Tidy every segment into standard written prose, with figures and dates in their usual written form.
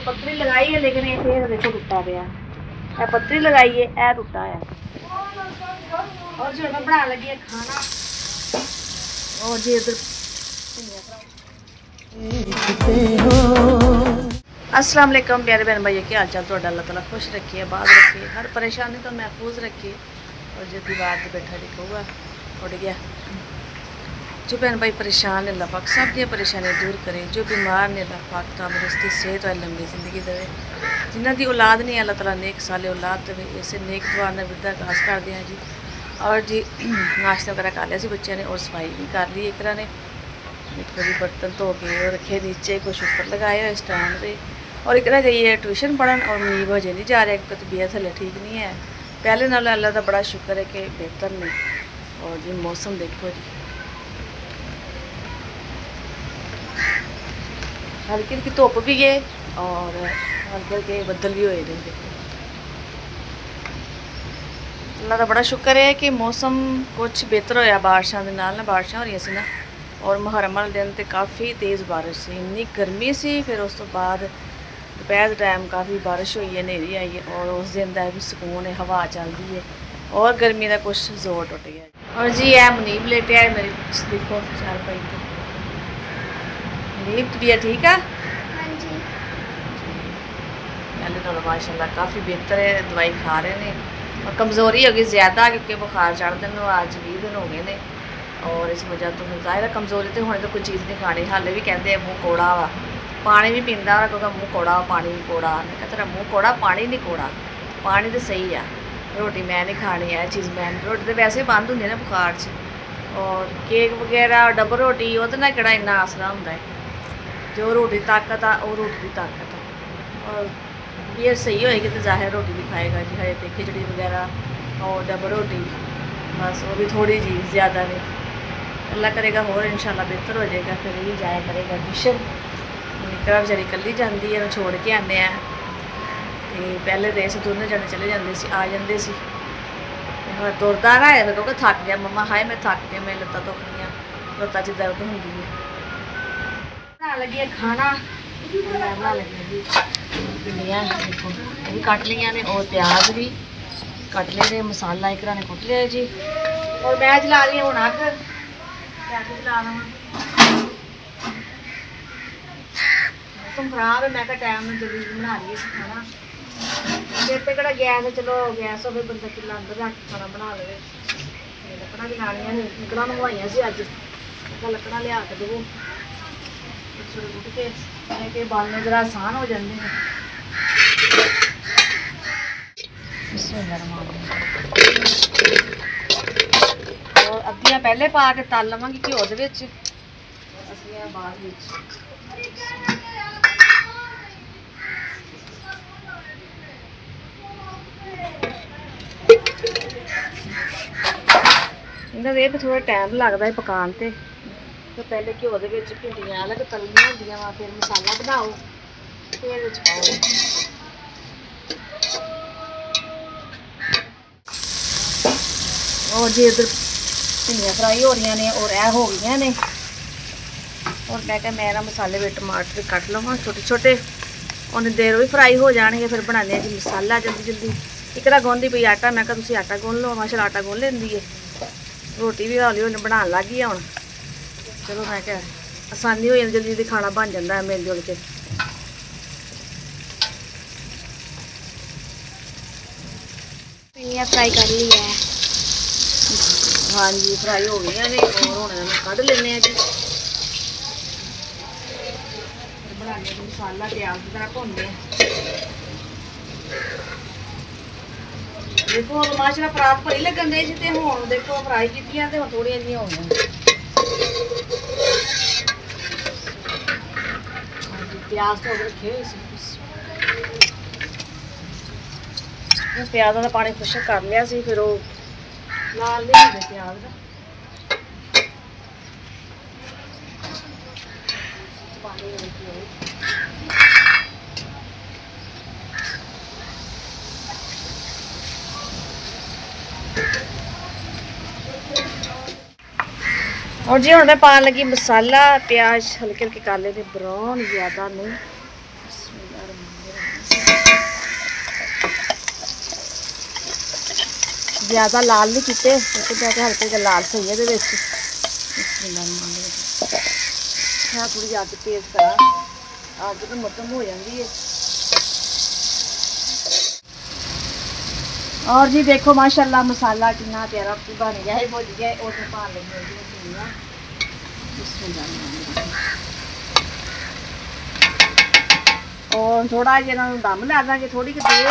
पत्तरी लगाई है लेकिन ये फिर देखो टुटा गया। ये पत्तरी लगाई है, ये टुटा है। और जो मैं बना लगी है खाना, और जी इधर अस्सलाम वालेकुम प्यारे बहन भाई, क्या हाल चाल? तो अल्लाह ताला खुश रखिए, बात रखिए, हर परेशानी तो महफूज रखिए। और जो दीवार पे बैठा दिखूगा उड़ गया। जो बहन भाई परेशान अल्लाह पाक सब दी परेशानियां दूर करे। जो बीमार ने अल्लाह पाक तंदुरुस्ती सेहत और लंबी जिंदगी देवे। जिन्हों की औलाद नहीं अल्लाह ताला नेक साले औलाद देवे। इसे नेक दुआ ने वृद्धाघास कर दिया जी। और जी नाश्ता वगैरह कर लिया बच्चों ने, और सफाई भी कर ली एक ने। देखो जी बर्तन धो के रखे नीचे, कुछ ऊपर लगाए हुए स्टैंड पे। और एक गई है ट्यूशन पढ़न, और मनीब हजे नहीं जा रहा क्योंकि तबीयत हले ठीक नहीं है। पहले नाल अल्लाह का बड़ा शुक्र है कि बेहतर ने। और जी मौसम देखो जी, हल्की हल्की धुप भी है और हल्के हल्के बदल भी होए ने। देखो अल्लाह का बड़ा शुक्र है कि मौसम कुछ बेहतर होया बारिशों के नाल ना। बारिशां हो रही सी ना, और मुहर्रम वाले दिन तो काफ़ी तेज़ बारिश सी, इन्नी गर्मी सी। फिर उस तो बाद दोपहर के टाइम काफ़ी बारिश हुई है, हनेरी आई है, और उस दिन का भी सुकून है, हवा चलती है, और गर्मी का कुछ जोर टुट गया। और जी है मुनीब लेटे है मेरी, देखो चार पाई पे। मुनीब तबीयत ठीक है? हाँ जी। पहले तो माशाल्लाह काफ़ी बेहतर है, दवाई खा रहे हैं। और कमज़ोरी हो गई ज़्यादा क्योंकि बुखार चढ़ दिन आज 20 दिन हो गए हैं। और इस वजह तो ज़ाहिर है कमज़ोरी तो होने तो कोई चीज़ नहीं खानी। हाले भी कहते हैं मुँह कोड़ा वा, पानी भी पींदा क्योंकि मुँह कोड़ा पानी भी कोड़ा। मैं कहता तेरा मुँह कोड़ा पानी नहीं कोड़ा, पानी तो सही है। रोटी मैं नहीं खानी है चीज़ मैं, रोटी तो वैसे ही बंद होंगी ना बुखार से। और केक वगैरह डबल रोटी वो तो ना कड़ा इन्ना आसरा होंदा है। जो रोटी ताकत आ वो रोटी की ताकत है। और ये सही होएगी तो ज़ाहिर रोटी भी खाएगा जी। हजे तो खिचड़ी वगैरह और डबल रोटी बस, वो भी थोड़ी जी ज़्यादा नहीं। अल्लाह करेगा होर इंशाल्लाह बेहतर हो जाएगा। फिर ही जाया करेगा ट्यूशन। निकला बेचारी कल्ली जाती है, छोड़ के आने हैं। तो पहले तो इस दोनों जने चले जाते सी, आ जाते सी। तुरता ना है फिर क्योंकि थक गया मम्मा, हाय मैं थक गया, मेरी लत्तां दुखदियां, लत्तां च दर्द होंदी है। बना लगी है खाना, बना लगी जी भिंडियां। देखो ये भी कट लिया ने, और प्याज भी कट ले ने, मसाला एक ने कुट लिया जी। और मैं जला रही हूँ अग, जला रहा मौसम खराब है। मैं टाइम में जल्दी बना रही है खाना। फिर तो कड़ा गैस, चलो गैस हो फिर बंदा चुल्हा अंदर रख के खाना बना ले। लकड़ा भी लानिया लकड़ा मंगवाइया से अज, लकड़ा लिया के देवो उठ के बालने जरा आसान हो जाते हैं। और अद्धियां पहले पा के तल लवांगी घ्यो दे विच, अद्धियां बाद विच। इन्हां दे थोड़ा टाइम लगता है पकान ते। तो पहले घ्यो दे विच भिंडियां अलग तलनियां होंदियां वा, फिर मसाला बनाओ, फिर विच पाओ। और जी इधर भिंडियां फ्राई हो रही ने, और यह हो गई ने। और मैं क्या मैं मसाले में टमाटर कट लवां छोटे छोटे, उन्हें देर भी फ्राई हो जाएंगे। फिर बनाने जी मसाला जल्दी जल्दी। एक गौंदी पई आटा, मैं क्या तुसीं आटा गुन लो, माशाल्लाह आटा गुन लेंदी है। रोटी भी हौली हौली बनाने लग गई हुण। चलो मैं क्या आसानी हो जाती, जल्दी जल्दी खाना बन जाता है मिल जुल के। भिंडियां फ्राई कर ली है। हाँ जी फ्राई हो गई ने, और हुण कढ़ लेने जी। बनाने मसाला प्याज की तरह भुनने। देखो माशाल्लाह परात भरी लगन दे जी। हुण देखो फ्राई कीतियां ते हुण थोड़ियां जिहियां हो गईयां। प्याज तो रखे हुए सी, प्याज़ का पानी खुश कर लिया सी। फिर वो लाल नहीं होंगे प्याज का पानी। और जी हम मैं पान लगी मसाला, प्याज हल्के हल्के कर लेते ब्राउन, ज़्यादा नहीं। ਜ਼ਿਆਦਾ ਲਾਲ ਨਹੀਂ ਕੀਤੇ ਕਿਉਂਕਿ ਮੈਂ ਕਿਹਾ ਹਲਕੇ ਜਿਹਾ ਲਾਲ ਸਹੀ ਇਹਦੇ ਵਿੱਚ ਮੈਂ ਥੋੜੀ ਅੱਗ ਤੇਜ਼ ਕਰਾਂ ਅੱਗ ਤਾਂ ਮੱਧਮ ਹੋ ਜਾਂਦੀ ਹੈ। और जी देखो माशाल्लाह मसाला कितना प्यारा बन गया है भुज गया और तो पा लेंगे और थोड़ा जिन्हों दम ला देंगे थोड़ी देर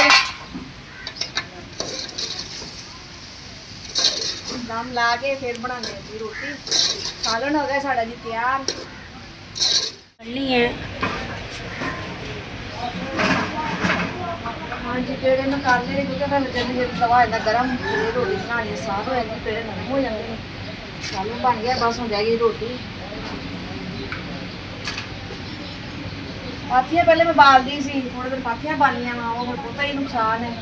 दम ला के फिर बनाने जी रोटी सालन हो गया साड़ा जी तैयार करनी है। हाँ जी पेड़े में कर ले क्योंकि फिर जब तवा इतना गर्म रोटी बनानी साफ हो जाती पेड़े नरम हो जाते हैं। सालन बन गया बस हो जाएगी रोटी। पाथियां पहले मैं बाल दी सी थोड़े दिन पाथियां बालियां वा वो पता ही नुकसान है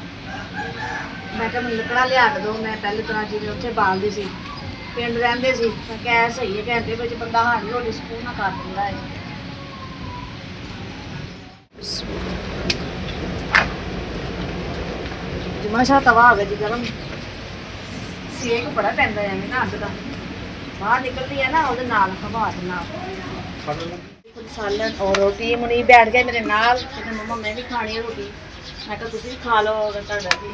मैं क्या मैं लकड़ा लिया के दो मैं पहले तरह जिवें उत्थे बालदी सी पिंड रहिंदे सी मैं क्या सही है घंटे विच बंदा हाड़ी रोटी सकून ना कर दिंदा है। माशा तवा हो गया जी गर्म सेक बड़ा पैंदा है ना अग का बाहर निकलती है ना वो नाल हवा दे नाल सालन और रोटी मुनी बैठ गए मेरे नाल कहते मम्मा मैं भी खानी है रोटी मैं कहा तुम भी खा लो अगर तुहाडा भी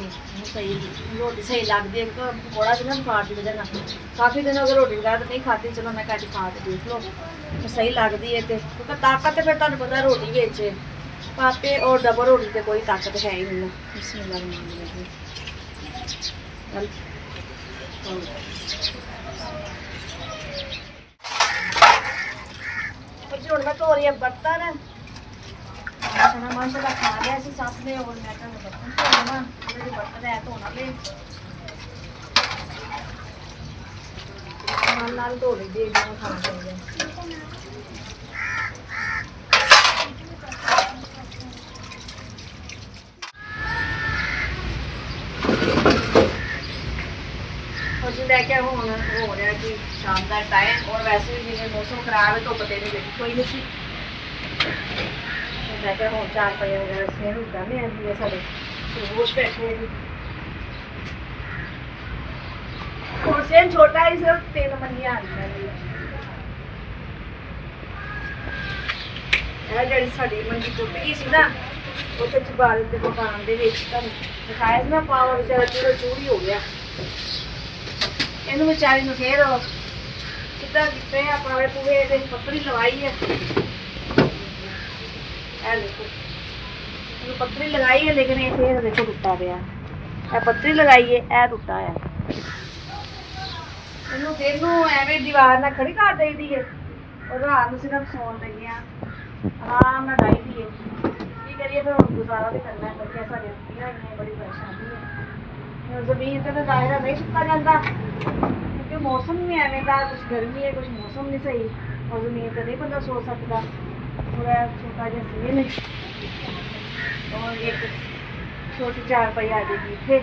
सही रोटी सही लगती है क्योंकि पकौड़ा सी ना बुखार की वजह ना काफ़ी दिन अगर रोटी वगैरह तो नहीं खाती चलो मैं कहा खा के देख लो तो सही लगती है क्योंकि ताकत फिर तुहानू पता रोटी विच पापे और डबल रोटी तो कोई ताकत है ही नहीं। हूँ मैं धो रही है बर्तन माशाल्लाह खा लिया सी सस ने और मैं बर्तन धोना बर्तन है धोना ले नाल धो ली दे खाना चाहिए। मैं क्या हो रहा कि शाम का टाइम और वैसे भी जिन्हें मौसम खराब है धुप तेरी बेटी कोई नहीं सी मैं क्या हूँ 4 बजे वगैरह से करने आती है सारे रोज बैठे और सेम छोटा ही सिर्फ 3 मंजियां जी साड़ी मंजी टुट गई सी ना उत्थे चबारे के दुकान के दिखाया ना पावा बेचारा चूड़ा चूड़ी हो गया ਇਹਨੂੰ ਵਿਚਾਰੀ ਨੂੰ ਫੇਰ ਸਿੱਧਾ ਕੀਤੇ ਆਪਾਂ ਵੇ ਪੂਰੇ ਇਹਦੇ ਪੱਤਰੀ ਲਵਾਈ ਹੈ ਇਹ ਦੇਖੋ ਇਹਨੂੰ ਪੱਤਰੀ ਲਗਾਈ ਹੈ ਲੇਕਿਨ ਇਹ ਫੇਰ ਦੇਖੋ ਟੁੱਟਾ ਪਿਆ ਇਹ ਪੱਤਰੀ ਲਗਾਈ ਹੈ ਇਹ ਟੁੱਟਾ ਹੈ ਇਹਨੂੰ ਫੇਰ ਨੂੰ ਐਵੇਂ ਦੀਵਾਰ ਨਾਲ ਖੜੀ ਕਰ ਦੇਈਦੀ ਹੈ और रात में सिर्फ सौन लगे आराम ना डाई दी है की करिए फिर गुजारा भी करना है बच्चे साढ़े रुपया बड़ी परेशानी है जमीन से तो जाहिर नहीं सुखा जाता क्योंकि मौसम भी एवं का कुछ गर्मी है कुछ मौसम नहीं सही और जमीन पर नहीं बंदा सो सकता पूरा छोटा जहा सीन है और एक छोटी चारपाई आ जाएगी इतने